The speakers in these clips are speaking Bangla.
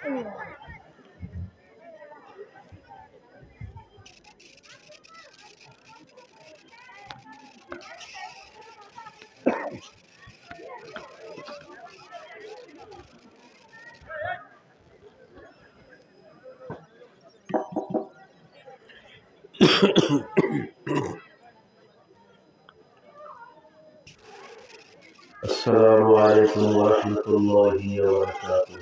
السلام عليكم ورحمة الله وبركاته.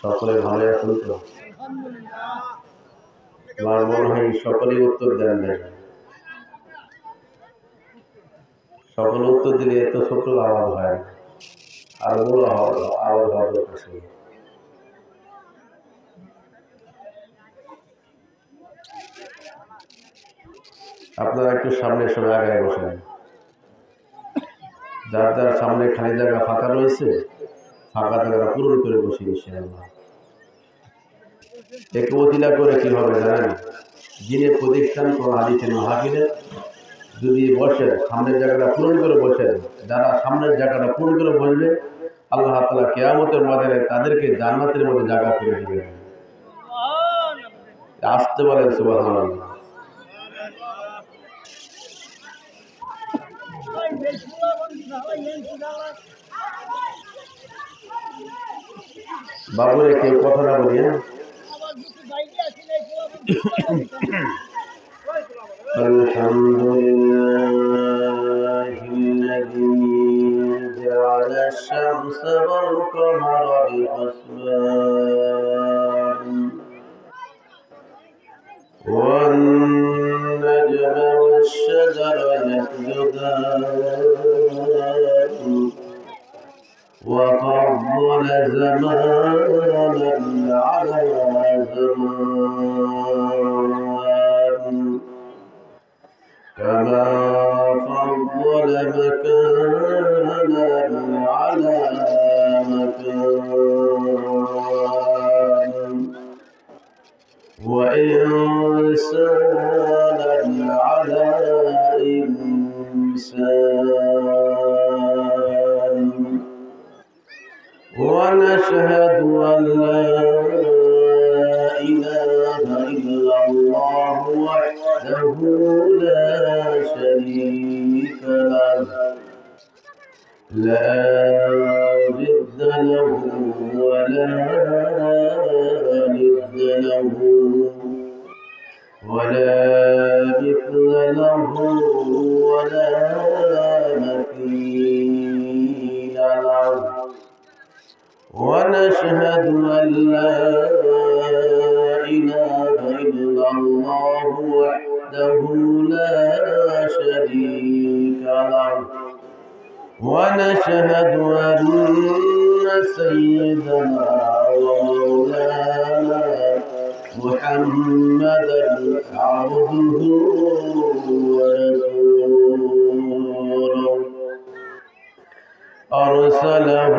সকলে ভালো আছেন তো? আমার মনে হয় সকলেই উত্তর দেন নাই। সকল উত্তর দিলে এত ছোট আওয়াজ হয়, আর বড় আওয়াজ হওয়ার দরকার ছিল। আপনারা একটু সামনে সরে আগায় বসেন। যার যার সামনে খালি জায়গা ফাঁকা রয়েছে, ফাঁকা জায়গাটা পূরণ করে বসে ইনশাআল্লাহ। একে ওসিলা করে কি হবে জানেন? দিনে প্রতিষ্ঠান কোন হাদিসের মাহফিলে যদি বসেন, সামনের জায়গাটা পূরণ করে বসেন, যারা সামনের জায়গাটা পূরণ করে বসবে আল্লাহ তাআলা কিয়ামতের ময়দানে তাদেরকে জান্নাতের মধ্যে জায়গা করে দিবেন। আসতে বলেন সুবহানাল্লাহ। বাবুরে কেউ কথা না বলি। আলহামদুলিল্লাহিল্লাযী জাআলা আশ-শামসা ওয়াল কামারা বিহিসবান ওয়ান নাজমা ওয়াশ-শাজারা ইয়াসজুদান وفضل زمانا على زمان كما فضل مكانا على مكان وإنسانا على إنسان ونشهد أن لا إله إلا الله وحده لا شريك له لا ضد له ولا ند له ولا مثل له ولا مثيل له ونشهد أن لا إله إلا الله وحده لا شريك له ونشهد أن سيدنا ومولانا محمدا عبده ورسوله أرسله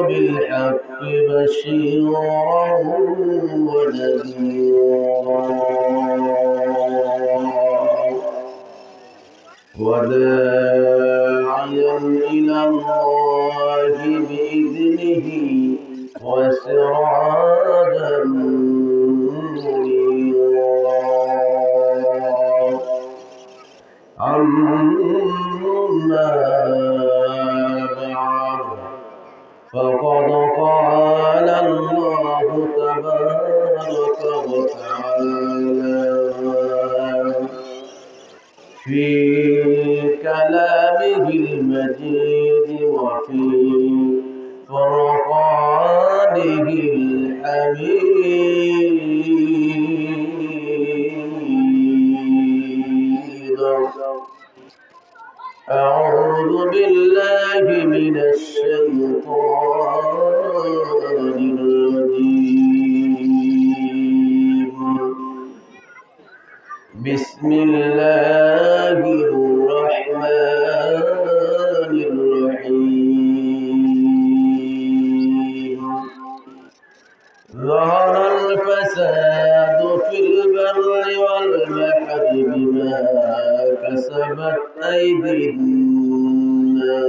بالحق بشيرا ونذيرا وداعيا إلى الله بإذنه وسراجا منيرا أما فقد قال الله تبارك وتعالى في كلامه المجيد وفي فرقانه الحميد. أعوذ بالله من الشيطان الرجيم. بسم الله الرحمن الرحيم. ظهر الفساد في البر والبحر بما كسبت أيدي الناس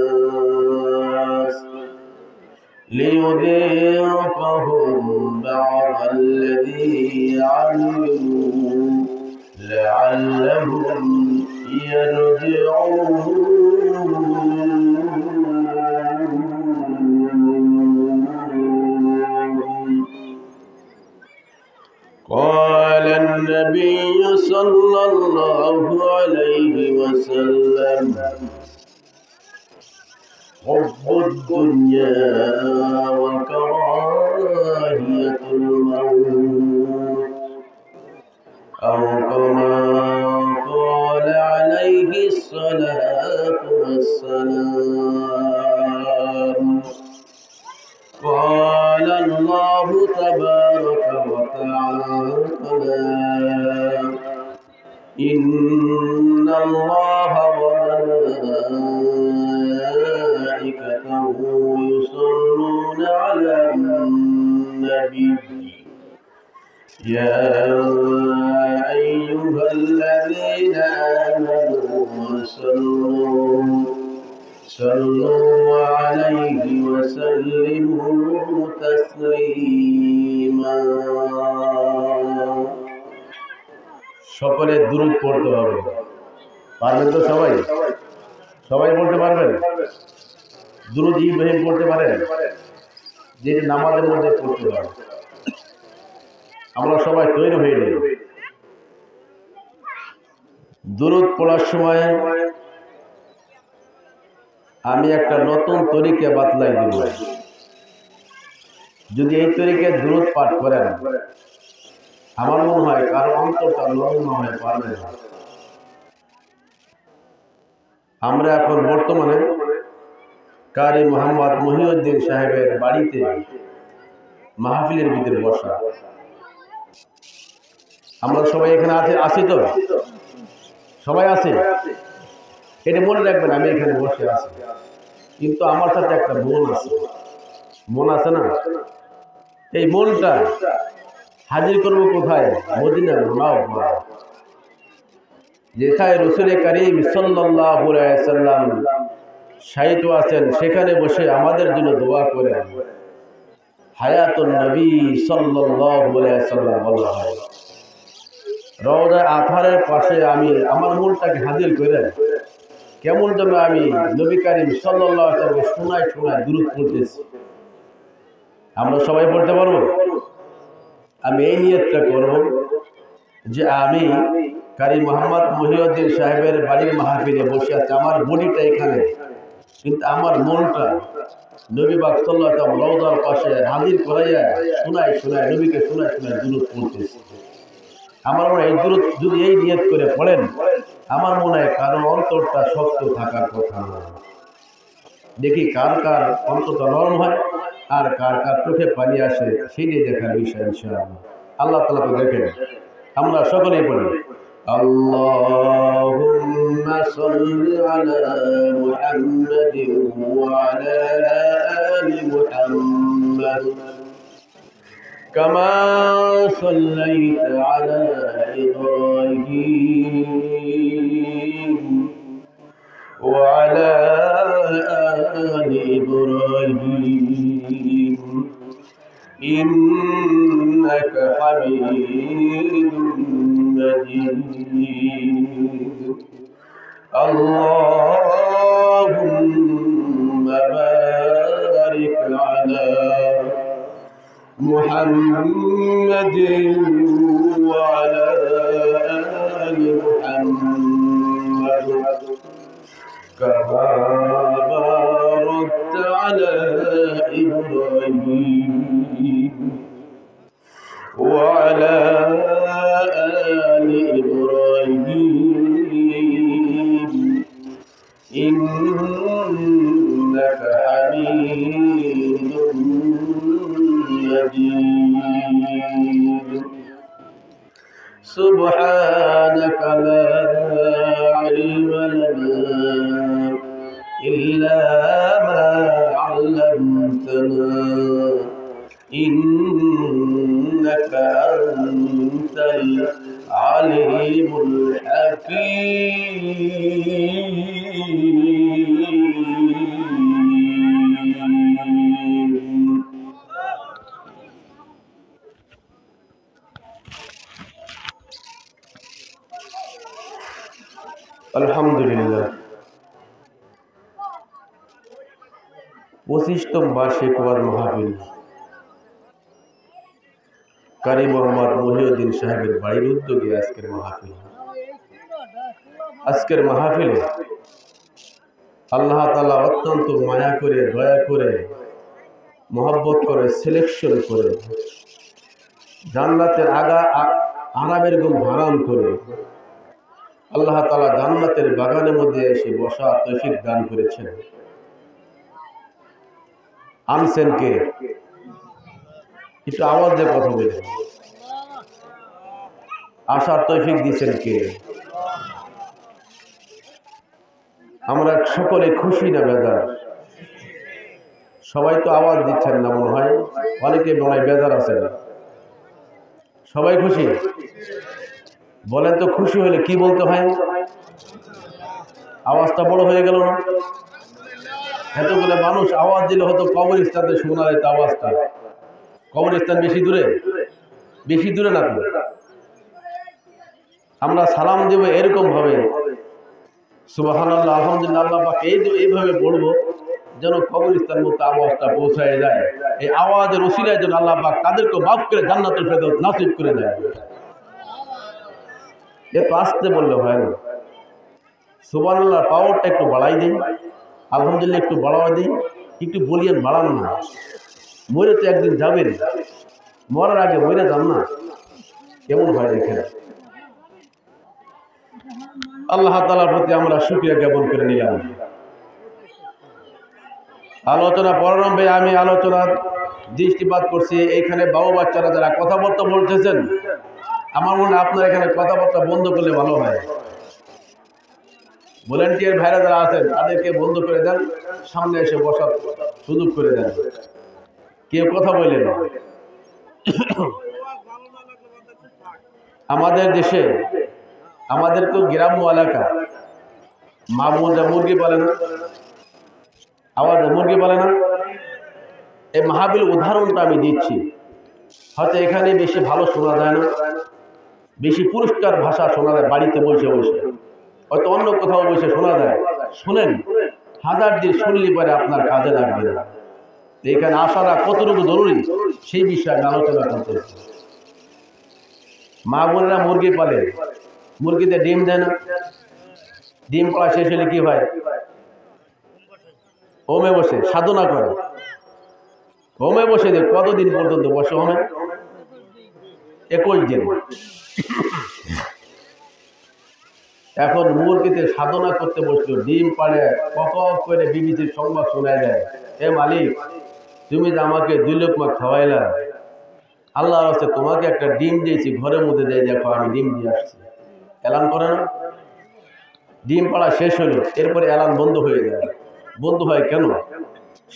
ليذيقهم بعض الذي عملوا لعلهم يرجعون. قال النبي صلى الله عليه وسلم حب الدنيا وكراهية الموت، أو كما قال عليه الصلاة والسلام. قال الله تبارك وتعالى إن الله وملائكته يصلون على النبي يا أيها الذين آمنوا صلوا عليه وسلموا تسليما। সকলে দুরূদ পড়তে হবে। পারবেন তো সবাই? সবাই বলতে পারবেন? দুরূদ ইব্রাহিম পড়তে পারেন? যেটা নামাজের মধ্যে পড়তে পারেন। আমরা সবাই তৈরি হয়ে যাই। দুরূদ পড়ার সময় আমি একটা নতুন তরিকা বাতলাই দিব। যদি এই তরিকায় দুরূদ পাঠ করেন, আমার মনে হয় কারো অন্তরটা নরম হয়ে পারবে না। আমরা এখন বর্তমানে কারি মোহাম্মদ মহিউদ্দিন সাহেবের বাড়িতে মাহফিলের ভিতরে বসা। আমরা সবাই এখানে আছি তো? সবাই আছে? এটা মনে রাখবেন, আমি এখানে বসে আছি, কিন্তু আমার সাথে একটা মন আছে। মন আছে না? এই মনটা হাজির করবো কোথায়? মদিনার মুনাওয়ারা, যেখানে রাসূল করিম সাল্লাল্লাহু আলাইহি ওয়াসাল্লাম শায়িত আছেন, সেখানে বসে আমাদের জন্য দোয়া করেন। হায়াতুন নবী সাল্লাল্লাহু আলাইহি ওয়াসাল্লাম বলা হয়। রওজা আতহারের পাশে আমি আমার মনটাকে হাজির করে কেমন যেন আমি নবী করিম সাল্লাল্লাহু আলাইহি ওয়াসাল্লামকে শোনায় দুরূদ পড়তেছি। আমরা সবাই পড়তে পারবো? আমি এই নিয়তটা করব যে আমি কারি মোহাম্মদ মহিউদ্দিন সাহেবের বাড়ির মাহফিলে বসে আছি, আমার বডিটা এখানে, কিন্তু আমার মনটা নবী পাক সাল্লাল্লাহু আলাইহি ওয়াসাল্লাম রওজার পাশে হাজির করাইয়া শোনায় নবীকে শোনায় দুরূদ পড়তেছি। আমার মনে হয় এই দুরূদ যদি এই নিয়ত করে পড়েন, আমার মনে হয় কারণ অন্তরটা শক্ত থাকার কথা না। দেখি কার কার অন্তরটা নরম হয় আর কার কার চোখে পানি আসে, সেটাই দেখার বিষয় ইনশাআল্লাহ। আল্লাহ তাআলা তো দেখেন। আমরা সকলেই পড়ি আল্লাহুম্মা সাল্লি আলা মুহাম্মাদিন ওয়া আলা আলি মুহাম্মাদ কামা সাল্লাইতা আলা ইব্রাহিম ওয়া আলা আলি ইব্রাহিম إنك حميد مجيد اللهم بارك على محمد وعلى آل محمد كما باركت على إبراهيم وعلى آل إبراهيم إنك حميد مجيد سبحانك لا علم لنا إلا ما علمتنا إنك أنت العليم الحكيم. 25তম বার্ষিক ওয়াজ মাহফিল কারি মোহাম্মদ মহিউদ্দিন সাহেবের বাড়ির উদ্যোগে আজকের মাহফিলে আল্লাহ তাআলা অত্যন্ত মায়া করে, দয়া করে, মহব্বত করে, সিলেকশন করে, জান্নাতের আরামের ঘুম হারাম করে আল্লাহ তাআলা জান্নাতের বাগানের মধ্যে এসে বসার তৌফিক দান করেছেন। আনছেন কে? একটু আওয়াজ দিয়ে কথা বলেন। আসার তৌফিক দিয়েছেন কে? আমরা সকলে খুশি না বেজার? সবাই তো আওয়াজ দিচ্ছেন না মনে হয়, অনেকে মনে হয় বেজার আছেন। সবাই খুশি? বলেন তো, খুশি হলে কি বলতে হয়? আওয়াজটা বড় হয়ে গেল না? এতগুলো মানুষ আওয়াজ দিলে হয়তো কবরস্থানে শোনা যেত আওয়াজটা। কবরস্থান বেশি দূরে? বেশি দূরে না তো? আমরা সালাম দেব এরকম ভাবে, সুবহানাল্লাহ, আলহামদুলিল্লাহ, আল্লাহ পাক, এইভাবে পড়বো যেন কবরস্থান মতো আওয়াজটা পৌঁছায় যায়। এই আওয়াজের ওসিলায় যেন আল্লাহ পাক তাদেরকে মাফ করে জান্নাতুল ফেরদৌস নসিব করে দেয়। এত আস্তে বললে হয় না। সুবহানাল্লাহ পাওয়ারটা একটু বাড়াই দিন, আলহামদুলিল্লাহ একটু বাড়াই দিন, একটু বলিয়েন, বাড়ান না। মরে তো একদিন যাবেন, মরার আগে মরে যান না, কেমন হয় দেখেন। আল্লাহ তাআলার প্রতি আমরা শুকরিয়া জ্ঞাপন করে নিলাম। আলোচনা প্রারম্ভে আমি আলোচনার দৃষ্টিপাত করছি, এইখানে বাবু বাচ্চারা যারা কথাবার্তা বলতেছেন, আমার মনে হয় আপনারা এখানে কথাবার্তা বন্ধ করলে ভালো হয়। ভলেন্টিয়ার ভাইরা যারা আছেন তাদেরকে বন্ধ করে দেন, সামনে এসে বসার সুযোগ করে দেন। কেউ কথা বললেন না। আমাদের দেশে, আমাদের তো গ্রাম্য এলাকা, মা বোনরা মুরগি পালে না, আওয়াজ মুরগি পালে না। এই মাহফিল উদাহরণটা আমি দিচ্ছি। হয়তো এখানে বেশি ভালো শোনা যায় না, বেশি পুরস্কার ভাষা শোনা যায় বাড়িতে বসে বসে, হয়তো অন্য কোথাও বসে শোনা যায়। শোনেন, হাজার দিন শুনলে পরে আপনার কাজে লাগবে না। এখানে আসাটা কতটুকু জরুরি সেই বিষয়ে আমি আলোচনা করতেছি। মা বোনেরা মুরগি পালে, মুরগিতে ডিম দেয় না, ডিম পাড়া শেষ হলে কি হয়? হোমে বসে সাধনা করে। হোমে বসে কতদিন পর্যন্ত বসে? হোমে 21 দিন। এখন মুরগিতে সাধনা করতে বসলো, ডিম পাড়ে, কক করে বিবিসির সংবাদ শোনা যায়, এ মালিক, তুমি যে আমাকে 2 লোকমা খাওয়াইলা, আল্লাহর রাস্তায় তোমাকে একটা ডিম দিয়েছি, ঘরের মধ্যে দিয়ে দেখো আমি ডিম দিয়ে আসছি। এলান করে না? ডিম পাড়া শেষ হলো, এরপরে এলান বন্ধ হয়ে যায়। বন্ধ হয় কেন?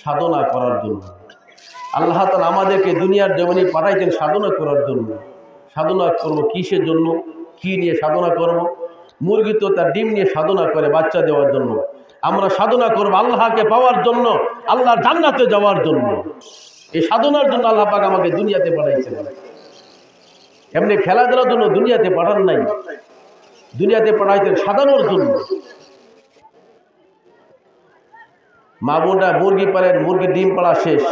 সাধনা করার জন্য। আল্লাহ তাআলা আমাদেরকে দুনিয়ার জমিনে পাঠাইছেন সাধনা করার জন্য। সাধনা করবো কিসের জন্য? কি নিয়ে সাধনা করব? মুরগি তো তার ডিম নিয়ে সাধনা করে বাচ্চা দেওয়ার জন্য। আমরা সাধনা করবো আল্লাহকে পাওয়ার জন্য, আল্লাহর জান্নাতে যাওয়ার জন্য। এই সাধনার জন্য আল্লাহ পাক আমাকে দুনিয়াতে পাঠাইছেন। এমনি খেলাধুলার জন্য দুনিয়াতে পাঠান নাই, দুনিয়াতে পাঠাইছেন সাধনার জন্য। মা বোনরা মুরগি পালেন, মুরগি ডিম পাড়া শেষ,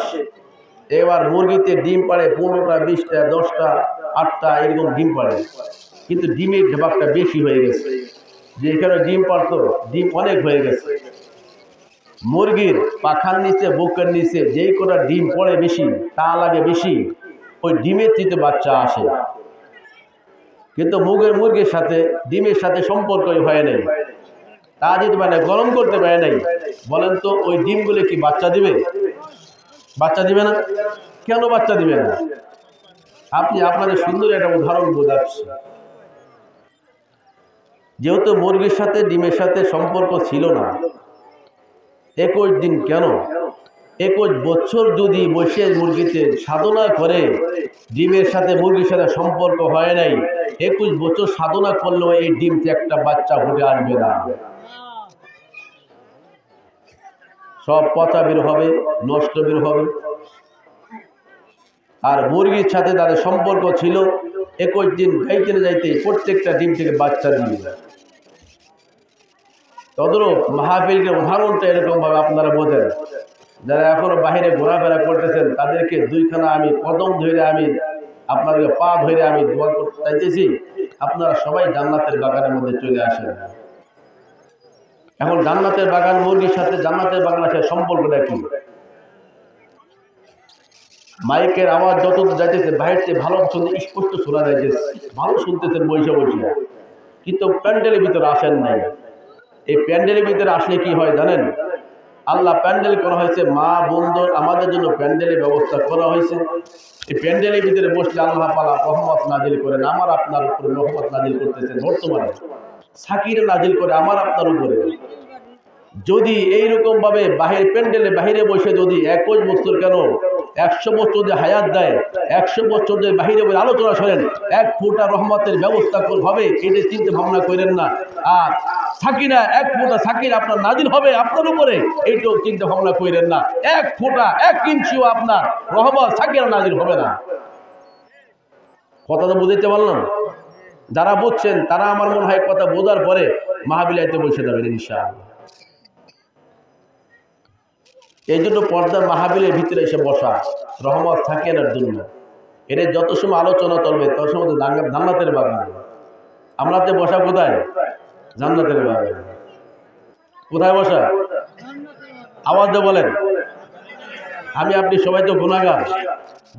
এবার মুরগিতে ডিম পাড়ে 15টা, 20টা, 10টা, 8টা এরকম ডিম পাড়ে, কিন্তু ডিমের ঢেবাকটা বেশি হয়ে গেছে। যেখানে ডিম পাড়তো, ডিম অনেক হয়ে গেছে। মুরগির পাখার নিচে, বুকের নিচে যেই কটা ডিম পড়ে বেশি, তা লাগে বেশি, ওই ডিমের থেকে বাচ্চা আসে। কিন্তু মুরগির সাথে ডিমের সাথে সম্পর্কই হয় নাই, তা দিতে পারে না, গরম করতে পারে নাই। বলেন তো, ওই ডিমগুলো কি বাচ্চা দিবে? বাচ্চা দিবে না। কেন বাচ্চা দিবে না? আপনি আপনাদের সুন্দর একটা উদাহরণ বোঝাচ্ছি। যেহেতু মুরগির সাথে ডিমের সাথে সম্পর্ক ছিল না, 21 দিন কেন, 21 বছর যদি বসে মুরগিতে সাধনা করে, ডিমের সাথে মুরগির সাথে সম্পর্ক হয় নাই, 21 বছর সাধনা করলেও এই ডিম থেকে একটা বাচ্চা ফুটে আসবে না। সব পচা বের হবে, নষ্ট বের হবে। আর মুরগির সাথে তাদের সম্পর্ক ছিল, 21 দিন যাইতে না যাইতে প্রত্যেকটা ডিম থেকে বাচ্চা দিয়ে যায়। তদরূপ মাহফিলের উদাহরণটা এরকম ভাবে আপনারা বোঝেন। যারা এখনো বাহিরে ঘোরাফেরা করতেছেন তাদেরকে দুইখানা আমি কদম ধরে আমি আপনাদের পা ধরে আমি দোয়া করতে চাইতেছি, আপনারা সবাই জান্নাতের বাগানের মধ্যে চলে আসেন। এখন জান্নাতের বাগান মুরগির সাথে জান্নাতের বাগানের সাথে সম্পর্কটা কি? মাইকের আওয়াজ যত যাইতেছে বাইরে থেকে ভালো স্পষ্ট শোনা যাইতেছে, ভালো শুনতেছেন বসে বসে, কিন্তু প্যান্ডেলের ভিতরে আসেন নাই। এই প্যান্ডেলের ভিতরে আসলে কি হয় জানেন? আল্লাহ প্যান্ডেল করা হয়েছে, মা বন্ধুর আমাদের জন্য প্যান্ডেলের ব্যবস্থা করা হয়েছে। এই প্যান্ডেলের ভিতরে বসলে আল্লাহ পালা রহমত নাজিল করেন, আমার আপনার উপরে রহমত নাজিল করতেছেন। বর্তমানে সাকির নাজিল করে আমার আপনার উপরে। যদি এইরকম ভাবে বাহির প্যান্ডেলে বাহিরে বসে যদি 21 বছর কেন 100 বছর যদি হায়াত দেয়, 100 বছর যদি বাহিরে বসে আলোচনা শোনেন, 1 ফোঁটা রহমতের ব্যবস্থা হবে, এটা চিন্তা ভাবনা করেন না। আর সাকিনা 1 ফোঁটা সাকির আপনার নাজিল হবে আপনার উপরে, এইটাও চিন্তা ভাবনা করেন না। 1 ফোঁটা 1 ইঞ্চিও আপনার রহমত সাকিরা নাজিল হবে না। কথা তো বুঝতে পারলাম? যারা বুঝছেন তারা আমার মনে হয় কথা বোঝার পরে মাহফিলাইতে বসে যাবেন ইনশাআল্লাহ। এই জন্য পর্দার মাহফিলের ভিতরে এসে বসা রহমত থাকে না জন্য। এর যত সময় আলোচনা চলবে তত সময় জান্নাতের বাগান। আমরা তো বসা কোথায়? জান্নাতের বাগান। কোথায় বসা? আওয়াজ দিয়ে বলেন। আমি আপনি সবাই তো গুনাহগার,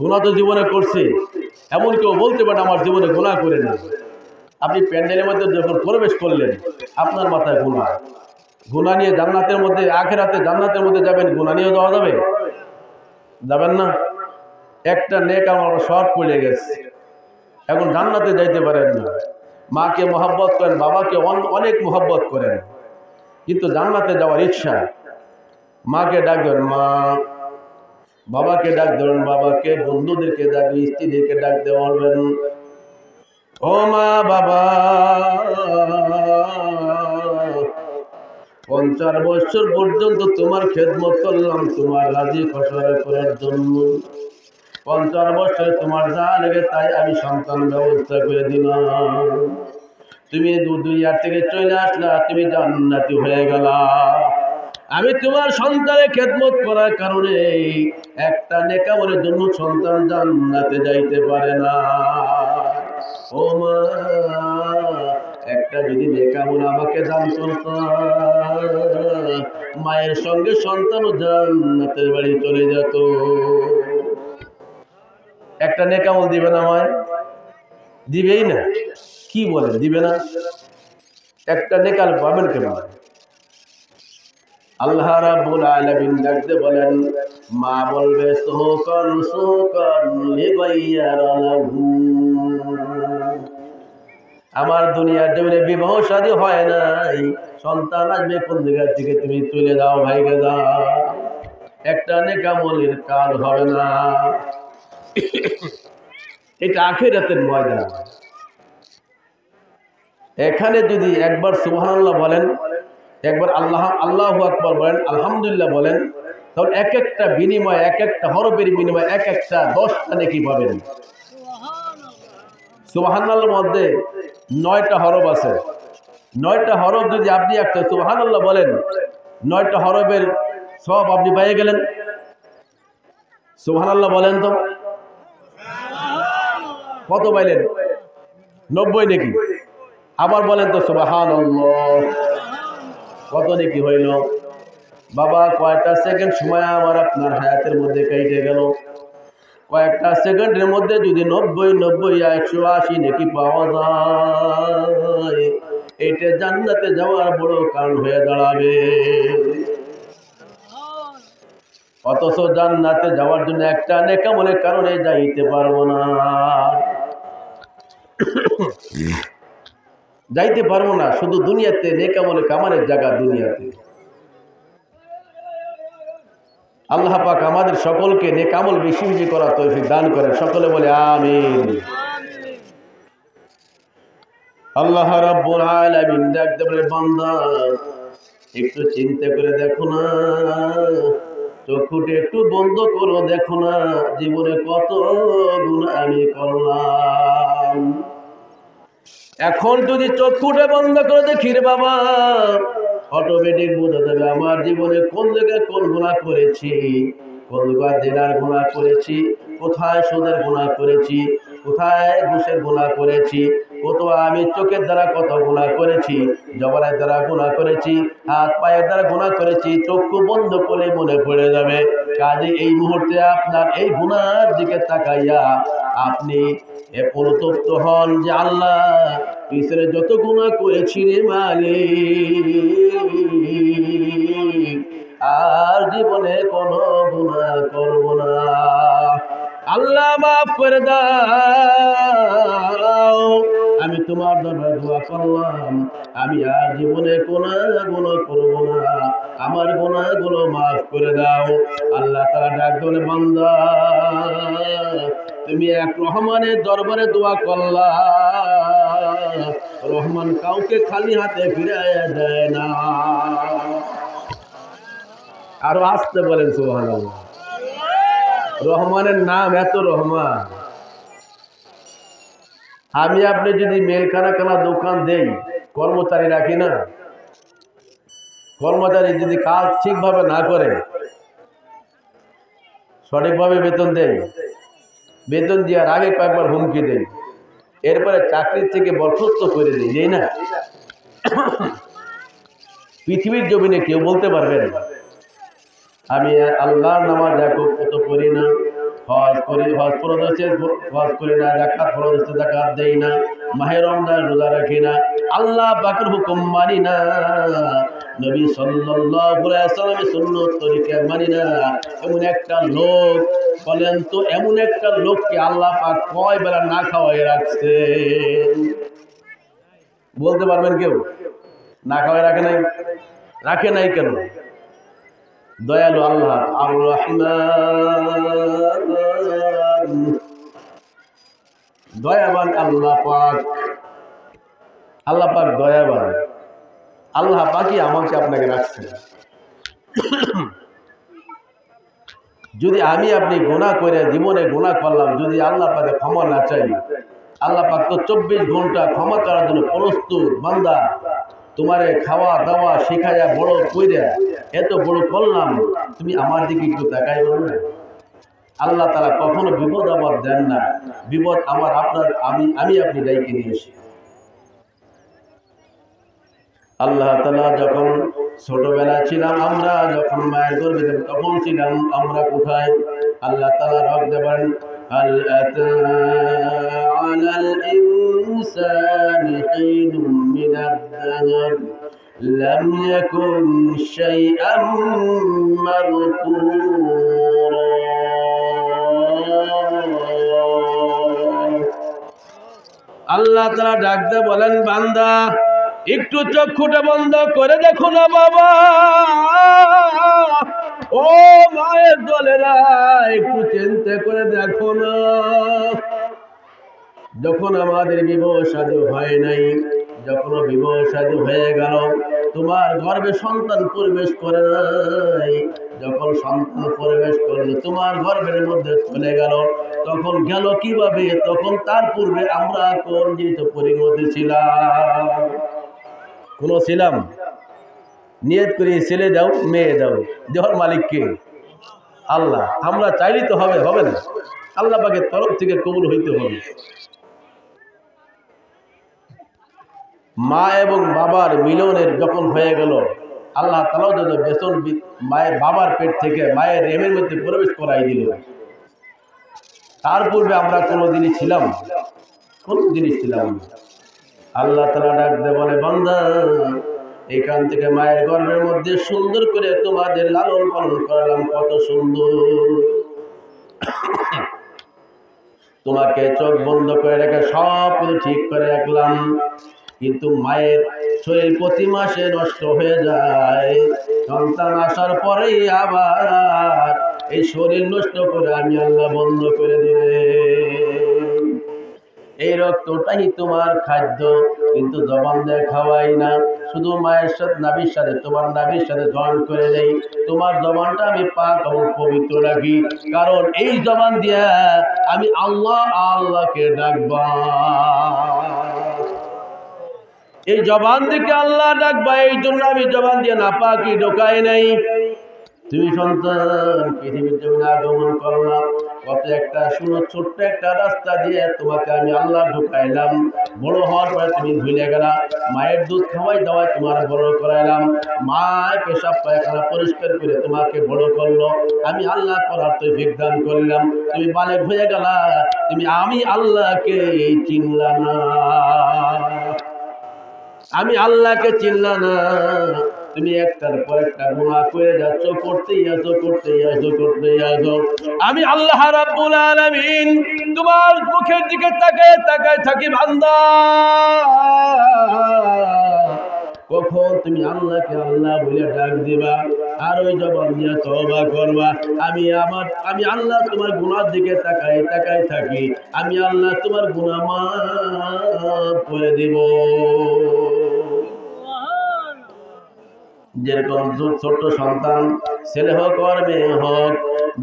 গুনাহ তো জীবনে করছি। এমন কেউ বলতে পারে আমার জীবনে গুনাহ করে না। আপনি প্যান্ডেলের মধ্যে যখন প্রবেশ করলেন আপনার মাথায় গুনাহ, গুনাহ নিয়ে জান্নাতের মধ্যে আখিরাতে জান্নাতের মধ্যে যাবেন, গুনাহ নিয়ে যাওয়া যাবে? যাবেন না। একটা নেক আমার শর্ট পড়ে গেছে, এখন জান্নাতে যাইতে পারেন না। মাকে মহব্বত করেন, বাবাকে অনেক মহব্বত করেন, কিন্তু জান্নাতে যাওয়ার ইচ্ছা। মাকে ডাক দেন মা, বাবাকে ডাক দেবেন বাবাকে, বন্ধুদেরকে ডাক, স্ত্রীদেরকে ডাক দেবেন, ও মা বাবা 50 বছর পর্যন্ত তোমার খেদমত করলাম তোমার রাজি খুশি করার জন্য। 50 বছরে তোমার যা লেগে তাই আমি সন্তান ব্যবস্থা করে দিলাম। তুমি দুনিয়া থেকে চলে আসলা, তুমি জান্নাতি হয়ে গেলা। আমি তোমার সন্তানের খেদমত করার কারণে একটা নেকামলের জন্য সন্তান জান্নাতে যাইতে পারে না। ও মা, একটা যদি নেকামল আমাকে দান করতাম, মায়ের সঙ্গে সন্তানও জান্নাতের বাড়ি চলে যেত। একটা নেকামল দিবে না? মায় দিবেই না। কি বলেন দিবে না? একটা নেকাল পাবেন কেন? আল্লাহ রাব্বুল আলামিন ডাকতে বলেন, মা বলবে সুকন সুকন লিগাইয়ারা লাহু। আমার দুনিয়ার জমিনে বিবাহ শাদী হয় নাই, সন্তান আসবে কোন জায়গা থেকে, তুমি চলে যাও ভাইকে যাও, একটা নেকামলের কাজ হবে না। এটা আখিরাতের ময়দান। এখানে যদি একবার সুবহানাল্লাহ বলেন, একবার আল্লাহু আকবার বলেন, আলহামদুলিল্লাহ বলেন, তাহলে এক একটা বিনিময়, এক একটা হরফের বিনিময় এক একটা 10টা নেকি পাবেন। সুবহানাল্লাহর মধ্যে 9টা হরফ আছে। 9টা হরফ যদি আপনি একটা সুবহানাল্লাহ বলেন, 9টা হরফের সব আপনি পেয়ে গেলেন। সুবহানাল্লাহ বলেন তো কত পাইলেন? 90 নাকি? আবার বলেন তো সুবহানাল্লাহ, কত নাকি হইল? বাবা কয়টা সেকেন্ড সময় আমার আপনার হায়াতের মধ্যে কেটে গেল। কয়েকটা সেকেন্ডের মধ্যে যদি 90 180 নাকি পাওয়া যায়, এটা জান্নাতে যাওয়ার বড় কারণ হয়ে দাঁড়াবে। অথচ জান্নাতে যাওয়ার জন্য একটা নেকামলের কারণে যাইতে পারবো না, যাইতে পারবো না। শুধু দুনিয়াতে নেকামলে কামানের জায়গা দুনিয়াতে। আল্লাহ পাক আমাদের সকলকে নেকামল বেশি বেশি করার তৌফিক দান করেন। সকলে বলে আমিন। আল্লাহ রাব্বুল আলামিন ডাকতে বলে, বান্দা একটু চিন্তা করে দেখো না, চোখটা একটু বন্ধ করো, দেখো না জীবনে কত গুনাহ আমি করলাম। এখন যদি চক্ষুটা বন্ধ করে দেখি রে বাবা, অটোমেটিক বোঝা যাবে আমার জীবনে কোন জায়গায় কোন গুনাহ করেছি, কোন জায়গায় জেনার গুনাহ করেছি, কোথায় সুদের গুনাহ করেছি, কোথায় ঘুষের গুনাহ করেছি, কত আমি চোখের দ্বারা কত গুনাহ করেছি, জবানের দ্বারা গুনাহ করেছি, হাত পায়ের দ্বারা গুনাহ করেছি। চক্ষু বন্ধ করে মনে পড়ে যাবে। কাজে এই মুহূর্তে আপনার এই গুনার দিকে তাকাইয়া আপনি অনুতপ্ত হন যে আল্লাহ পিছনে যত গুনাহ করেছি রে মালিক, আর জীবনে কোনো গুনাহ করব না। আল্লাহ মাফ করে দাও। আমি তোমার দরবারে দোয়া করলাম, আমি আর জীবনে কোনো গুনাহ করব না, আমার গুনাহগুলো মাফ করে দাও। আল্লাহ তাআলা ডাক দেন, বান্দা তুমি এক রহমানের দরবারে দোয়া করলা, রহমান কাউকে খালি হাতে ফিরাইয়া দেয় না। আরো আসতে বলেন সুবহানাল্লাহ। রহমানের নাম এত রহমান। আমি আপনি যদি মেলখানা খানা দোকান দেই, কর্মচারী রাখি না, কর্মচারী যদি কাজ ঠিকভাবে না করে, সঠিকভাবে বেতন দেয়, বেতন দেওয়ার আগে কয়েকবার হুমকি দেয়, এরপরে চাকরির থেকে বরখাস্ত করে দেয়, যাই না? পৃথিবীর জমিনে কেউ বলতে পারবেন আমি আল্লাহর নামাজ কত করি না, হজ করি, হজ ফরজ আছে হজ করি না, যাকাত ফরজ আছে যাকাত দেই না, মাহে রমজান রোজা রাখি না, আল্লাহ পাকের হুকুম মানি না, নবী সাল্লাল্লাহু আলাইহি ওয়াসাল্লামের সুন্নাত তরিকা মানি না, এমন একটা লোক, বলেন তো এমন একটা লোককে আল্লাহ পাক কয় বেলা না খাওয়াই রাখছে? বলতে পারবেন কেউ? না খাওয়াই রাখে নাই? রাখে নাই কেন? দয়ালু আল্লাহ আর রহমান, দয়াবান আল্লাহ পাক। আল্লাহ পাক দয়াবান, আল্লাহ পাকই আমাকে আপনাকে রাখছেন। যদি আমি আপনি গুনাহ করে জীবনে গুনাহ করলাম, যদি আল্লাহ পাকে ক্ষমা না চাই, আল্লাহ পাক তো 24 ঘন্টা ক্ষমা করার জন্য প্রস্তুত। বান্দা তোমারে খাওয়া দাওয়া শিখাইয়া বড় কইরা এত বড় করলাম, তুমি আমার দিকে একটু তাকাই বলো না? আল্লাহ তাআলা কখনো বিপদ আপদ দেন না। বিপদ আমার আপনার আমি আপনি ডাইকে নিয়েছি। আল্লাহ তাআলা যখন ছোটবেলা ছিলাম, আমরা যখন মায়ের গর্ভে তখন ছিলাম আমরা কোথায়? আল্লাহ তাআলা রব দেবেন, হাল আতা আলাল ইনসানি হিনুম মিনাদ দাহর লাম ইয়াকুন শাইআম মাযকুরা। আল্লাহ তাআলা ডাক দিয়ে বলেন, বান্দা একটু চক্ষুটা বন্ধ করে দেখো না বাবা, ও মায়ের দলেরা, একটু চিন্তা করে দেখো না, যখন আমাদের বিবাহ শাদী হয় নাই, যখন বিবাহ শাদী হয়ে গেল, তোমার গর্ভে সন্তান প্রবেশ করে নাই, যখন সন্তান প্রবেশ করলো তোমার গর্ভের মধ্যে চলে গেল, তখন গেল কিভাবে? তখন তার পূর্বে আমরা কোন জিনিস পরিণতি ছিলাম? কোন ছিলাম? নিয়ত করি ছেলে দাও মেয়ে দাও, দেওয়ার মালিক কে? আল্লাহ। আমরা চাইলেই তো হবে? হবে না, আল্লাহ পাকের তরফ থেকে কবুল হইতে হবে। মা এবং বাবার মিলনের যখন হয়ে গেল, আল্লাহ তাআলা যখন বেতন মায়ের বাবার পেট থেকে মায়ের রেহেমের মধ্যে প্রবেশ করাই দিল, তার পূর্বে আমরা কোনোদিনই ছিলাম? কোন জিনিস ছিলাম না। আল্লাহ তাআলা ডাক দিয়ে বলে, বান্দা এখান থেকে মায়ের গর্ভের মধ্যে সুন্দর করে তোমাদের লালন পালন করলাম, কত সুন্দর, তোমাকে চোখ বন্ধ করে রেখে সব কিছু ঠিক করে রাখলাম, কিন্তু মায়ের শরীর প্রতি মাসে নষ্ট হয়ে যায়, সন্তান আসার পরেই আবার এই শরীর নষ্ট করে আমি আল্লাহ বন্ধ করে দিলে। এই রক্তটাই তোমার খাদ্য, কিন্তু জবান দিয়ে খাওয়াই না, শুধু মায়ের সাথে নাভির সাথে তোমার নাভির সাথে জয়েন করে দেই। তোমার জবানটা আমি পাক এবং পবিত্র রাখি, কারণ এই জবান দিয়া আমি আল্লাহ আল্লাহকে ডাকবা। এই জবান থেকে আল্লাহ ডাকবা, এই জন্য আমি জবান দিয়ে নাপাকি ঢোকাই নাই। তুমি সন্তান পৃথিবীর জমিনে আগমন করলাম, কত একটা ছোট্ট একটা রাস্তা দিয়ে তোমাকে আমি আল্লাহ ঢুকাইলাম। বড় হওয়ার পরে তুমি ভুলে গেলা, মায়ের দুধ খাওয়াই দাওয়াই তোমার বড় করাইলাম, মায়ের পেশাব পায়খানা পরিষ্কার করে তোমাকে বড় করলো, আমি আল্লাহ করার তৌফিক দান করলাম। তুমি বালেগ হয়ে গেলা, তুমি আমি আল্লাহকে চিনলা না, আমি আল্লাহকে চিনলা না। তুমি একটার পর একটা গুনাহ করে যাচ্ছ, করতেই আছো। আমি আল্লাহ রাব্বুল আলামিন তোমার মুখের দিকে তাকায় থাকি, বান্দা কখন তুমি আল্লাহকে আল্লাহ বলে ডাক দিবা আর ওই জবান দিয়ে তওবা করবা। আমি আল্লাহ তোমার গুনার দিকে তাকায় থাকি, আমি আল্লাহ তোমার গুনাহ মাফ করে দিব। যেরকম ছোট্ট সন্তান, ছেলে হোক আর মেয়ে হোক,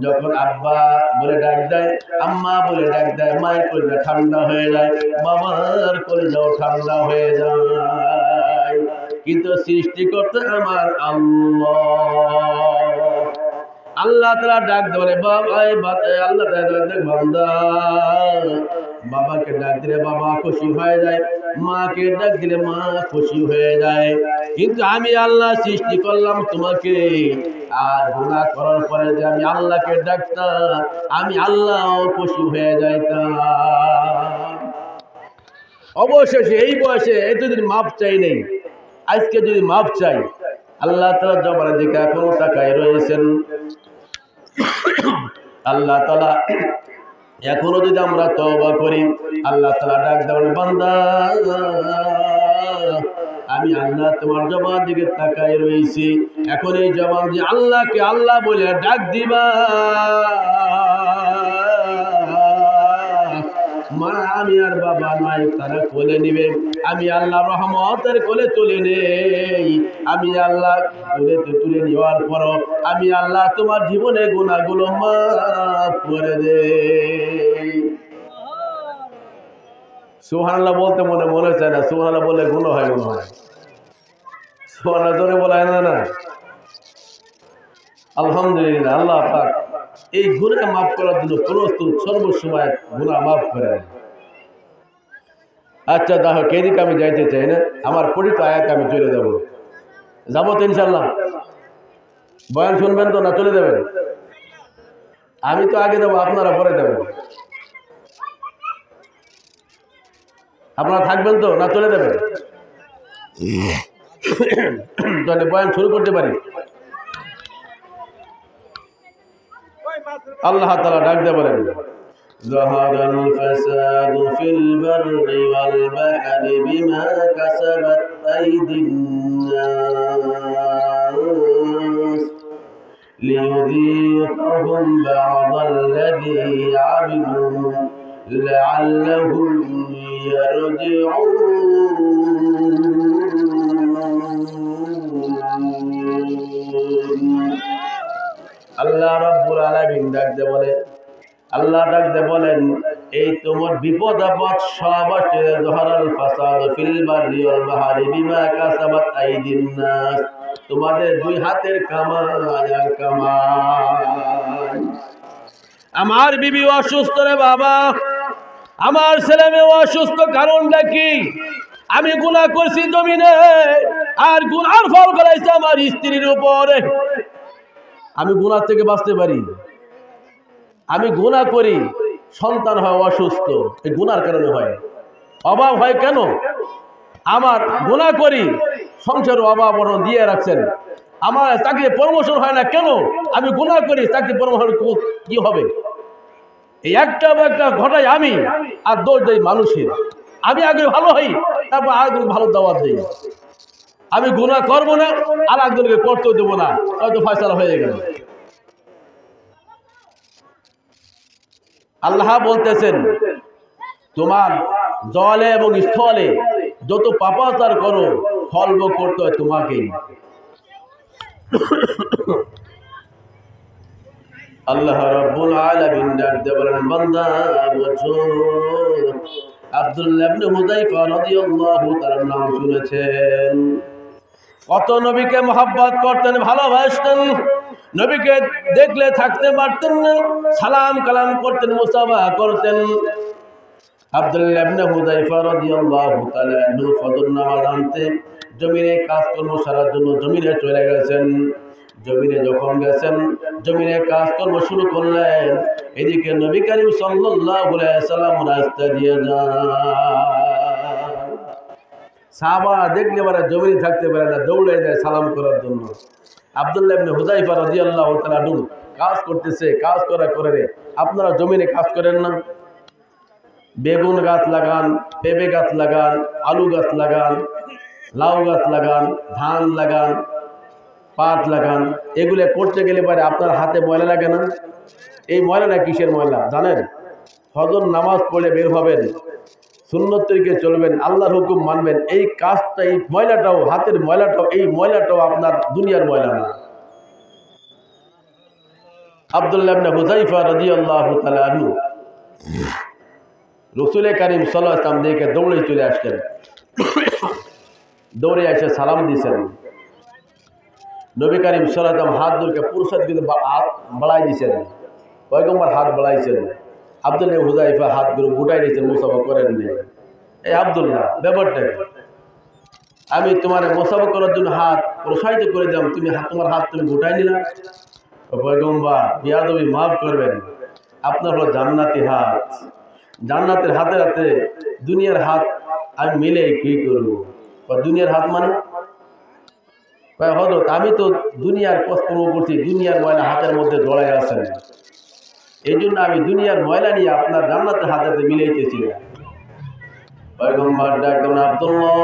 যখন আব্বা বলে ডাক দেয়, আম্মা বলে ডাক দেয়, মায়ের কলিজা ঠান্ডা হয়ে যায়, বাবার কলিজাও ঠান্ডা হয়ে যায়। কিন্তু সৃষ্টিকর্তা আমার আল্লাহ তাআলা ডাক দেয়, বাবা আল্লাহ ডাক বান্দা, বাবাকে ডাক দিলে বাবা খুশি হয়ে যায়, মাকে ডাক দিলে মা খুশি হয়ে যায়। কিন্তু আমি আল্লাহ সৃষ্টি করলাম তোমাকে, আর গুনাহ করার পরে যে আমি আল্লাহকে ডাকতাম, আমি আল্লাহ খুশি হয়ে যাইতাম। অবশেষে এই বয়সে এতদিন মাপ চাই নেই, আজকে যদি মাপ চাই, আল্লাহ তাআলা জবানের দিকে এখনো তাকায় রয়েছেন। আল্লাহ তাআলা এখনো যদি আমরা তওবা করি, আল্লাহ তাআলা ডাক দেবেন, বান্দা আমি আল্লাহ তোমার জবান দিকে তাকায় রয়েছি, এখন এই জবান দিয়ে আল্লাহকে আল্লাহ বলে ডাক দিবা, মা আমি আর বাবা নাই, তারা কোলে নিবে, আমি আল্লাহ রহমতের কোলে তুলে নেই। আমি আল্লাহ তুলে নেওয়ার পর আমি আল্লাহ তোমার জীবনে গুনাহগুলো মাফ করে দে। সুবহানাল্লাহ বলতে মনে চায় না, সুবহানাল্লাহ বললে গুনাহ হয়, মনে হয় সুবহানাল্লাহ জোরে বলা হয় না। আলহামদুলিল্লাহ, আল্লাহ পাক এই গুনাহ মাফ করার জন্য প্রস্তুত, সর্বসময় গুনাহ মাফ করেন। আচ্ছা দেখো, কেদিকে আমি যাইতে চাই না, আমার পরিত আয়াত আমি চলে যাবো তো ইনশাল্লাহ। বয়ান শুনবেন তো না চলে যাবেন? আমি তো আগে যাবো, আপনারা পরে যাবেন। আপনারা থাকবেন তো না চলে যাবেন? তাহলে বয়ান শুরু করতে পারি। আল্লাহ তাআলা ডাক দিয়ে বলেন, ظهر الفساد في البر والبحر بما كسبت أيدي الناس ليذيقهم بعض الذي عملوا لعلهم يرجعون। আল্লাহ রাব্বুল আলামিন ডাকতে বলে, আল্লাহ ডাকতে বলেন, এই তোমার বিপদ আপদ সব আসছে, যহরাল ফাসাদ ফিল বাররি ওয়াল বাহরি বিমা কাসাবাত আইদিন নাস, তোমাদের দুই হাতের কামাই আর কামাই। আমার বিবি অসুস্থ রে বাবা, আমার ছেলে মেয়ে অসুস্থ, কারণটা কি? আমি গুনাহ করছি জমিনে, আর গুনার ফল ফলাইছে আমার স্ত্রীর উপরে। আমি গুনাহ থেকে বাঁচতে পারি, আমি গুনাহ করি, সন্তান হয় অসুস্থ, এই গুনার কারণে হয়। অভাব হয় কেন? আমার গুনাহ করি, সংসারে অভাব অনটন দিয়ে রাখছেন। আমার চাকরি প্রমোশন হয় না কেন? আমি গুনাহ করি, চাকরি প্রমোশন কি হবে? এই একটা ঘটাই আমি, আর দোষ দেই মানুষের। আমি আগে ভালো হই, তারপর আরেকজনকে ভালো দাওয়াত দেই। আমি গুনাহ করবো না, আর একজনকে করতেও দেবো না, হয়তো ফয়সালা হয়ে গেল। আল্লাহ বলতেছেন, তোমার জলে এবং স্থলে যত পাপাচার করো, ফল ভোগ করতে হয় তোমাকেই। আল্লাহ রাব্বুল আলামিন ডাকতে বলেন, বান্দা বুঝো, আব্দুল্লাহ ইবনে হুযায়ফা রাদিয়াল্লাহু তাআলার নাম শুনেছেন। কত নবীকে মহব্বত করতেন, ভালোবাসতেন, নবীকে দেখলে থাকতে পারতেন না, সালাম কালাম করতেন, মুসাফাহা করতেন। আব্দুল্লাহ ইবনে হুযায়ফা রাদিয়াল্লাহু তাআলা আনহু ফজর নামাজ আনতে জমিনে কাজকর্ম সারার জন্য জমিনে চলে গেছেন। জমিনে যখন গেছেন, জমিনে কাজকর্ম শুরু করলেন, এদিকে নবী করিম সাল্লাল্লাহু আলাইহি ওয়াসাল্লাম রাস্তা দিয়ে যান। সাহাবারা দেখলে এবারে জমিনে থাকতে পারে না, দৌড়ে যায় সালাম করার জন্য। আব্দুল্লাহ ইবনে হুযায়ফা রাদিয়াল্লাহু তাআলা আনহু কাজ করতেছে, কাজ করা করে। আপনারা জমিনে কাজ করেন না? বেগুন গাছ লাগান, পেঁপে গাছ লাগান, আলু গাছ লাগান, লাউ গাছ লাগান, ধান লাগান, পাট লাগান। এগুলো করতে গেলে পরে আপনার হাতে ময়লা লাগে না? এই ময়লাটা কিসের ময়লা জানেন? ফজর নামাজ পড়ে বের হবেন, সুন্নত তরিকে চলবেন, আল্লাহর হুকুম মানবেন। এই কাজটা, এই ময়লাটাও, হাতের ময়লাটাও, এই ময়লাটাও আপনার দুনিয়ার ময়লা না। আব্দুল্লাহ ইবনে হুযায়ফা রাদিয়াল্লাহু তাআলা আনহু রাসূল কারীম সাল্লাল্লাহু আলাইহি ওয়াসাল্লাম দেখে দৌড়ে চলে আসলেন। দৌড়ে এসে সালাম দিয়েছেন। নবী করিম সাল্লাল্লাহু আলাইহি ওয়াসাল্লাম হাত ধরে পুরুষের দিকে হাত বাড়াই দিয়েছেন, পয়গম্বর হাত বাড়াইছেন। আব্দুল্লাহ ইবনে হুযায়ফা হাত গুলো গুটাই দিয়েছেন, মুসাফা করেন নি। এই আব্দুল্লাহ, ব্যাপারটা আমি তোমার মুসাফা করার জন্য হাত প্রসারিত করে দিলাম, তুমি তোমার হাত তুমি গুটাই নিলা। পয়গম্বর বিয়াদবি মাফ করবেন, আপনার হলো জান্নাতি হাত। জান্নাতের হাতে হাতে দুনিয়ার হাত আমি মিলে কি করবো? দুনিয়ার হাত মানে হজরত আমি তো দুনিয়ার কষ্ট করছি, দুনিয়ার ময়লা হাতের মধ্যে জড়াই আছেন, এই জন্য আমি দুনিয়ার ময়লা নিয়ে আপনার জান্নাতের হাতে হাতে মিলাইতেছি না। পয়গম্বর ডাকলেন, আব্দুল্লাহ,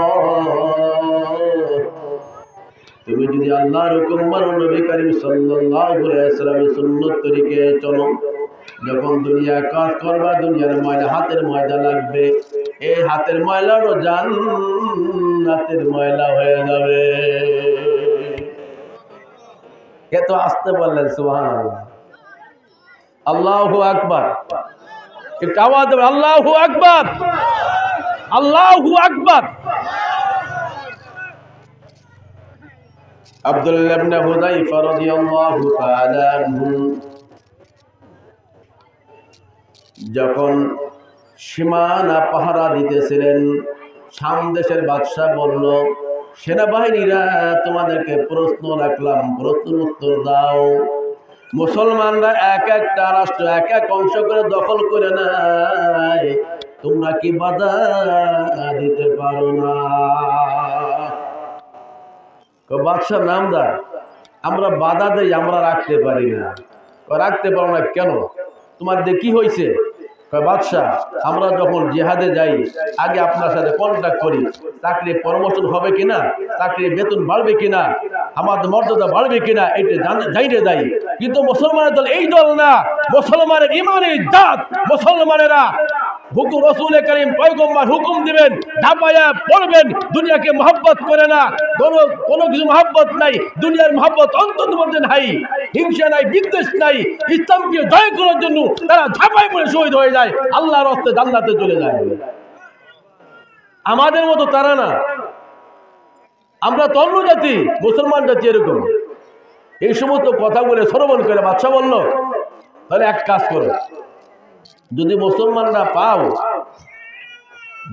তুমি যদি আল্লাহর হুকুম মানো, নবী করিম সাল্লাল্লাহু আলাইহি ওয়াসাল্লামের সুন্নত তরিকে চলো, যখন দুনিয়ার কাজ করবা, দুনিয়ার ময়লা হাতের ময়লা লাগবে, এই হাতের ময়লারও জান্নাতের ময়লা হয়ে যাবে। এত আসতে বললেন সুবহানাল্লাহ। আল্লাহু আকবার, একটু আওয়াজ দেবেন, আল্লাহু আকবার, আল্লাহু আকবার। আব্দুল্লাহ ইবনে হুযায়ফা রাদিয়াল্লাহু তাআলা আনহু যখন সীমানা পাহারা দিতেছিলেন, শাম দেশের বাদশা বলল, সেনাবাহিনীরা তোমাদেরকে প্রশ্ন রাখলাম, প্রশ্নের উত্তর দাও। মুসলমানরা এক একটা রাষ্ট্র এক এক অংশ করে দখল করে নেয়, তোমরা কি বাধা দিতে পারো না? বাদশা নামদার, আমরা বাধা দেই, আমরা রাখতে পারি না। রাখতে পারো না কেন? তোমার দিয়ে কি হয়েছে? বাদশা, আমরা যখন জিহাদে যাই, আগে আপনার সাথে কন্ট্যাক্ট করি, চাকরি প্রমোশন হবে কিনা, চাকরির বেতন বাড়বে কিনা, আমাদের মর্যাদা বাড়বে কিনা, এটা জানিয়ে দেয়। কিন্তু মুসলমানের দল এই দল না, মুসলমানের ইমানের জাত। মুসলমানেরা হুকুম রাসূল কারীম পয়গম্বর হুকুম দিবেন, ধাপায়া পড়বেন, দুনিয়াকে মহব্বত করে না, কোনো কিছু মহব্বত নাই, দুনিয়ার মহব্বত অন্তরের মধ্যে নাই, হিংসা নাই, বিদ্বেষ নাই। ইসলামকে জয় করার জন্য তারা ঝাঁপায় পড়ে শহীদ হয়ে যায়, আল্লাহর রাস্তে জান্নাতে চলে যায়। আমাদের মতো তারা না, আমরা তো অন্য জাতি, মুসলমান জাতি এরকম। এই সমস্ত কথা বলে শ্রবণ করে বাদশা বলল, তাহলে এক কাজ করো, যদি মুসলমানরা পাও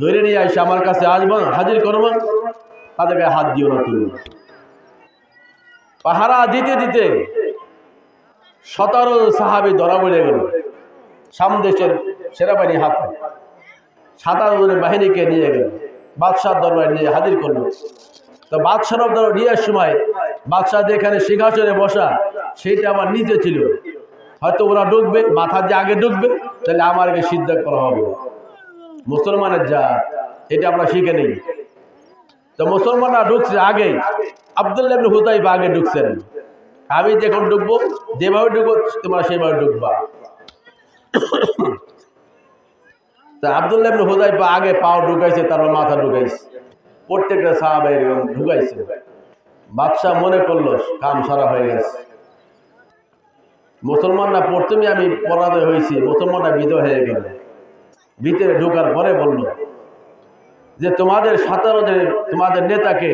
ধরে নিয়ে আসে আমার কাছে আসবা, হাজির করবা, তাদেরকে হাত দিও না তুমি। পাহারা দিতে দিতে 17 সাহাবী ধরা পড়ে গেল শাম দেশের সেনাবাহিনী হাতে। 17 জনের বাহিনীকে নিয়ে গেল, বাদশার দরবারে নিয়ে হাজির করলো। তো বাদশার দরবারে নিয়ে সময় বাদশাহ যেখানে সিংহাসনে বসা, সেইটা আমার নিচে ছিল। হয়তো ওরা ঢুকবে, মাথা দিয়ে আগে ঢুকবে, তাহলে আমার আগে সিদ্ধ করা হবে। মুসলমানের জাত, এটা আমরা শিখে নেই। তো মুসলমানরা ঢুকছে আগে, আব্দুল্লাহ ইবনে হুযায়ফা আগে ঢুকছেন। আমি যখন ঢুকবো, যেভাবে ঢুকবো তোমরা সেভাবে ঢুকবা। তা আব্দুল্লাহ ইবনে হুযায়ফা আগে পাও ঢুকাইছে, তারপর মাথা ঢুকাইছে, প্রত্যেকটা সাহাবা এরকম ঢুকাইছে। বাদশাহ মনে করলো কাম সারা হয়ে গেছে, মুসলমানরা প্রথমে আমি পরাজয় হয়েছি, মুসলমানরা বিজয় হয়ে গেল। ভিতরে ঢোকার পরে বলল, যে তোমাদের 17 জনের তোমাদের নেতাকে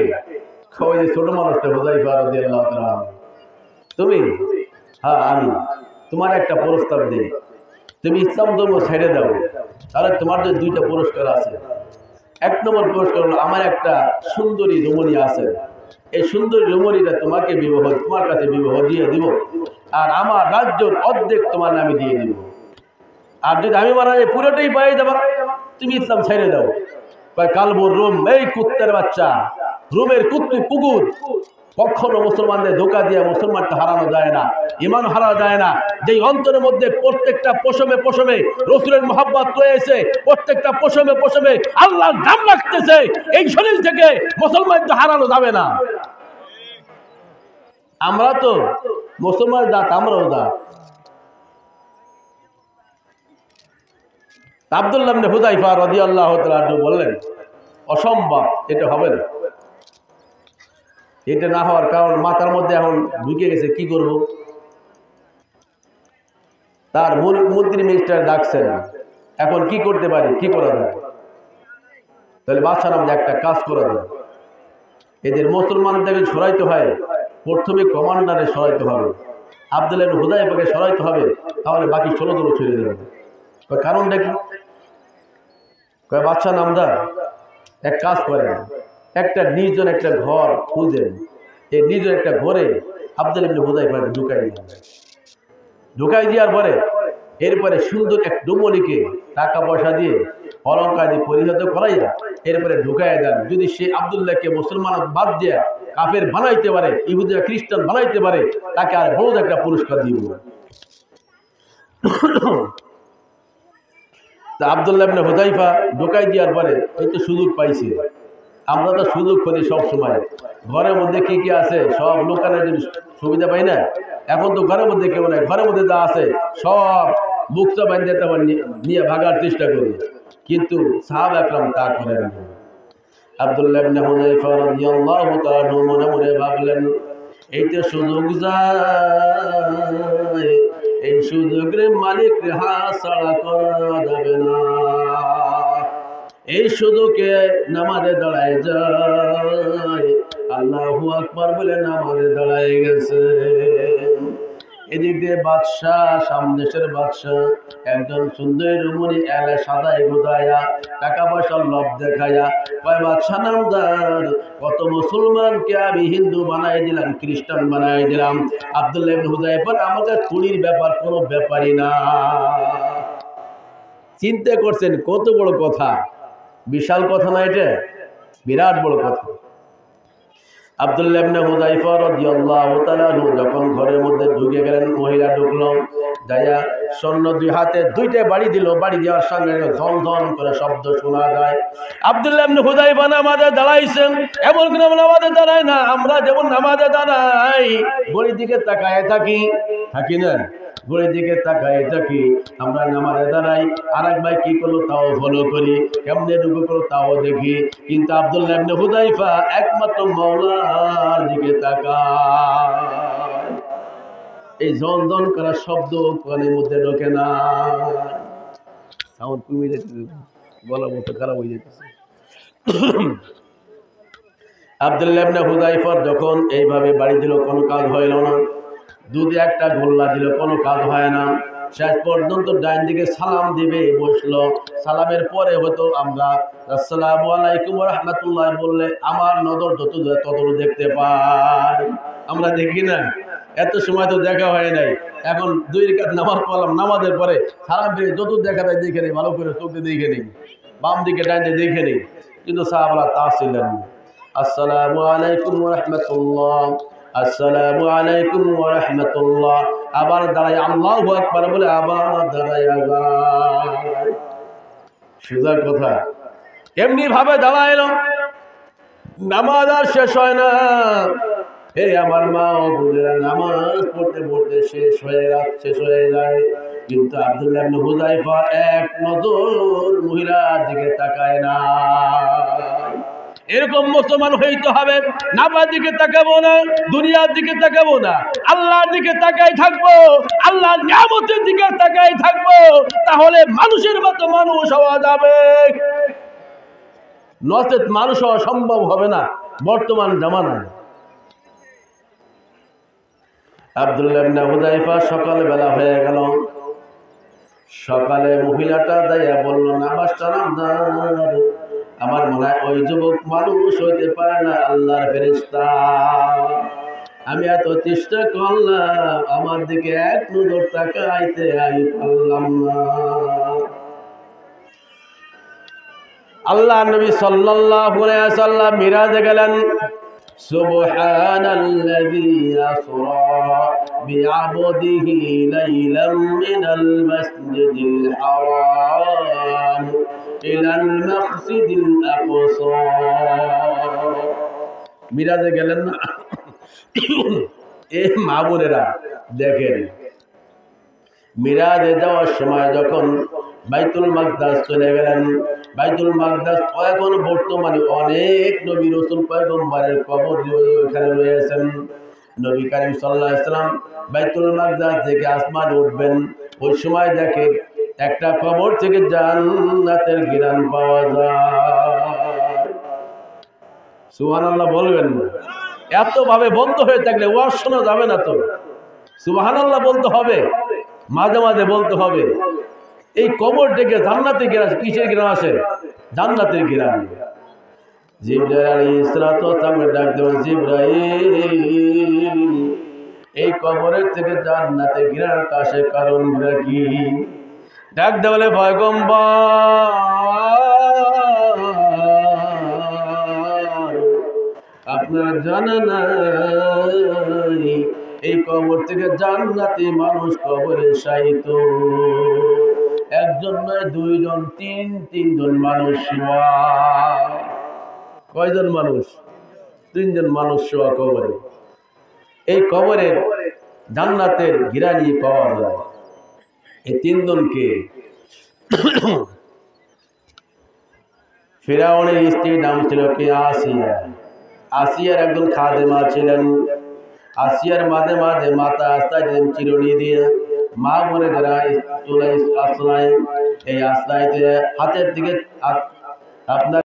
ওই যে ছোট মানুষটা হুযায়ফা রাদিয়াল্লাহু তাআলা তুমি, হ্যাঁ আমি তোমার একটা প্রস্তাব দিই, তুমি ইসলাম ধর্ম ছেড়ে দাও, তাহলে তোমার যে 2টা পুরস্কার আছে। 1 নম্বর পুরস্কার হলো আমার একটা সুন্দরী রমণী আছে, এই সুন্দরী রমণীটা তোমাকে তোমার কাছে বিবাহ দিয়ে দিব, আর আমার রাজ্যের অর্ধেক তোমার নামে দিয়ে দিব। আর যদি আমি মারা যাই পুরোটাই পাই দেবা, তুমি ইসলাম ছেড়ে দাও। কালবুর রোম, এই কুত্তের বাচ্চা, রোমের কুকুর, কখনো মুসলমানদের ধোকা দিয়ে মুসলমানটা হারানো যায় না, ইমান হারানো যায় না। যেই অন্তরের মধ্যে প্রত্যেকটা পশমে পশমে রসুলের মহব্বত রয়েছে, প্রত্যেকটা পশমে পশমে আল্লাহর নাম রাখতেছে, এই শরীর থেকে মুসলমানটা হারানো যাবে না। আমরা তো মুসলমান জাত, আমরাও জাত। আব্দুল্লাহ ইবনে হুযায়ফা রাদিয়াল্লাহু তাআলা বললেন, অসম্ভব, এটা হবে না। এটা না হওয়ার কারণ মাথার মধ্যে এখন ঢুকে গেছে, কি করব। তার মন্ত্রী মিনিস্টার ডাকছেন, এখন কি করতে পারি, কি করা যায়। তাহলে বাদশাহ নামে একটা কাজ করা যায়, এদের মুসলমানদেরকে সরাইতে হয়, প্রথমে কমান্ডারে সরাইতে হবে, আব্দুল্লাহ ইবনে হুযায়ফাকে সরাইতে হবে, তাহলে বাকি 16 জন ছেড়ে দেবে। কারণটা কি? বাদশাহ নামদার এক কাজ করেন, একটা নির্জন একটা ঘর খুঁজেন, এই নির্জন একটা ঘরে আব্দুল্লাহ ইবনে হুযায়ফাকে ঢুকাই দেওয়ার পরে এরপরে সুন্দর এক ডুমলিকে টাকা পয়সা দিয়ে অলঙ্কার দিয়ে পরিহিত করাইয়া এরপরে ঢুকাই দেন। যদি সে আব্দুল্লাহকে মুসলমান বাদ দিয়ে কাফের বানাইতে পারে, ইহুদিরা খ্রিস্টান বানাইতে পারে, তাকে আর বড় একটা পুরস্কার দিব। তা আব্দুল্লাহ ইবনে হুযায়ফা ঢুকাই দেওয়ার পরে এই তো সুযোগ পাইছে। আমরা তো সুযোগ করি সব সময়, ঘরের মধ্যে কি কি আছে সব লোকানের জন্য সুবিধা পাই না। এখন তো ঘরের মধ্যে কেউ নাই, ঘরের মধ্যে যা আছে সব মুক্ত বান্ধে নিয়ে ভাগার চেষ্টা করি, কিন্তু সাহাবা একরাম তা করেন না। আব্দুল্লাহ ইবনে হুযায়ফা রাদিয়াল্লাহু তাআলা মনে মনে ভাবলেন, এই তো সুযোগ যায়, এই সুযোগের মালিক হাতছাড়া করা যাবে না। এই সুযোগে নামাজে দাঁড়ায় যায়, আল্লাহু আকবার বলে নামাজে দাঁড়ায় গেছে। এদিক দিয়ে বাদশাহ, সামদেশের বাদশাহ একজন সুন্দরী রমণী এলে সাদাই গোদায়া টাকা পয়সার লোভ দেখায়া কয়, বাদশাহ নামদার, কত মুসলমানকে আমি হিন্দু বানাই দিলাম, খ্রিস্টান বানাই দিলাম, আব্দুল্লাহ ইবনে হুযায়ফা আমাদের চুরির ব্যাপার কোনো ব্যাপারই না। চিন্তা করছেন কত বড় কথা, বিশাল কথা না, এটা বিরাট বড় কথা। আব্দুল্লাহ ইবনে হুযায়ফা রাদিয়াল্লাহু তাআলা যখন ঘরের মধ্যে ঢুকে গেলেন, মহিলা ঢুকলো, যাইয়া স্বর্ণ 2 হাতে 2টা বাড়ি দিল, বাড়ি দেওয়ার সঙ্গে ঝনঝন করে শব্দ শোনা যায়। আব্দুল্লাহ ইবনে হুযায়ফা নামাজে দাঁড়াইছেন, এমন কোন নামাজে দাঁড়ায় না, আমরা যেমন নামাজে দাঁড়াই ঘড়ির দিকে তাকায় থাকি না, ঘড়ির দিকে তাকায় থাকি, আমরা নামাজে দাঁড়াই, আর এক ভাই কি করলো তাও ফলো করি, কেমনে ঢুকু করলো তাও দেখি, কিন্তু আব্দুল্লাহ ইবনে হুযায়ফা একমাত্র মাওলার দিকে তাকায়। এই ঝনঝন করা শব্দ কানের মধ্যে ঢোকে না, সাউন্ড কমে যাচ্ছে, গলা মতো খারাপ হয়ে যাচ্ছে। আব্দুল্লাহ ইবনে হুযায়ফা যখন এইভাবে বাড়ি দিল, কোনো কাজ হইল না, দুধে একটা গোল্লা দিল, কোনো কাজ হয় না। শেষ পর্যন্ত ডাইন দিকে সালাম দিবে বসলো, সালামের পরে হয়তো আমরা আসসালামু আলাইকুম ওয়া রাহমাতুল্লাহ বললে আমার নজর তত দেখতে পাই, আমরা দেখি না। এত সময় তো দেখা হয় নাই, এখন 2 রাকাত নামাজ পড়লাম, নামাজের পরে সালাম দিয়ে যত দেখা যায় দেখে নেই, ভালো করে চোখে দেখে নেই, বাম দিকে ডাইন দিকে দেখে নেই, কিন্তু সাহাবারা তা ছিলেন। আসসালামু আলাইকুম ওয়া রাহমাতুল্লাহ, আসসালামু আলাইকুম ওয়া রাহমাতুল্লাহ, আবার দাঁড়ায় আল্লাহু আকবার বলে আবার দাঁড়ায় যায়। সোজা কথা, এমনি ভাবে দাঁড়াইলাম, নামাজ আর শেষ হয় না। হে আমার মা ও বোনেরা, নামাজ পড়তে পড়তে শেষ হয়ে যায়, কিন্তু আব্দুল্লাহ ইবনে হুযায়ফা এক নজর মহিলার দিকে তাকায় না। এরকম মুসলমান হইতে হবে, নামাজের দিকে তাকাবো না, দুনিয়ার দিকে তাকাবো না, আল্লাহর দিকে তাকাই থাকবো, আল্লাহর নিয়ামতের দিকে তাকাই থাকবো, তাহলে মানুষের মতো মানুষ হওয়া যাবে। নচেত মানুষ হওয়া সম্ভব হবে না বর্তমান জামানায়। আব্দুল্লাহ ইবনে হুযায়ফা সকালবেলা হয়ে গেল, সকালে মহিলাটা যাইয়া বলল, নামাজটা নামাজ। আমার মনে হয় ওই যুবক মানুষ হইতে পারে না, আল্লাহর ফেরেশতা। আমি এত চেষ্টা করলাম, আমার দিকে এক নজর তাকাইতে আমি পারলাম না। আল্লাহ নবী সাল্লাল্লাহু আলাইহি ওয়াসাল্লাম মিরাজে গেলেন। সুবহানাল্লাযী আসরা বিআবদিহি লাইলাম মিনাল মাসজিদিল হারাম ইলাল মাসজিদিল আকসা। মিরাজে গেলেন না? এই মা বোনেরা দেখেন, মিরাজে যাওয়ার সময় যখন বাইতুল মাকদাস চলে গেলেন, বাইতুল মাকদাস এখন বর্তমানে অনেক নবী রাসূল পয়গম্বরের কবর ওইখানে রয়েছেন। নবী করিম সাল্লাল্লাহু আলাইহি ওয়াসাল্লাম বাইতুল মাকদাস থেকে আসমানে উঠবেন, ওই সময় দেখে একটা কবর থেকে জান্নাতের ঘ্রাণ পাওয়া যায়। সুবহানাল্লাহ বলবেন না? এত ভাবে বন্ধ হয়ে থাকলে ওয়াজ শোনা যাবে না। তো সুবহানাল্লাহ বলতে হবে, মাঝে মাঝে বলতে হবে। এই কবর থেকে জান্নাতের ঘ্রাণ, কিসের ঘ্রাণ আসে? জান্নাতের ঘ্রাণ। জিবরাইল আলাইহিস সালাতু ওয়াস সালাম ডাক দেন, জিবরাইল, এই কবরের থেকে জান্নাতের ঘ্রাণ আসে কারণটা কি? ডাক দে বলে, পয়গম্বর, আপনার জানা নাই এই কবর থেকে জান্নাতি মানুষ কবরে শায়িত। একজন নয়, দুইজন, তিনজন মানুষ শোয়া। কয়জন মানুষ? তিনজন মানুষ শোয়া কবরে। এই কবরের জান্নাতের ঘিরানি পাওয়া যায়। এই তিনজনকে ফিরআউনের স্ত্রীর নাম ছিল কি? আসিয়া। আসিয়ার একজন খাদেমা ছিলেন। আসিয়ার মাঝে মাঝে মাথা আস্তায় চিরুনি দিয়ে মা বলে যারা চলে আশ্রয়, এই আশ্রয়তে হাতের দিকে আপনার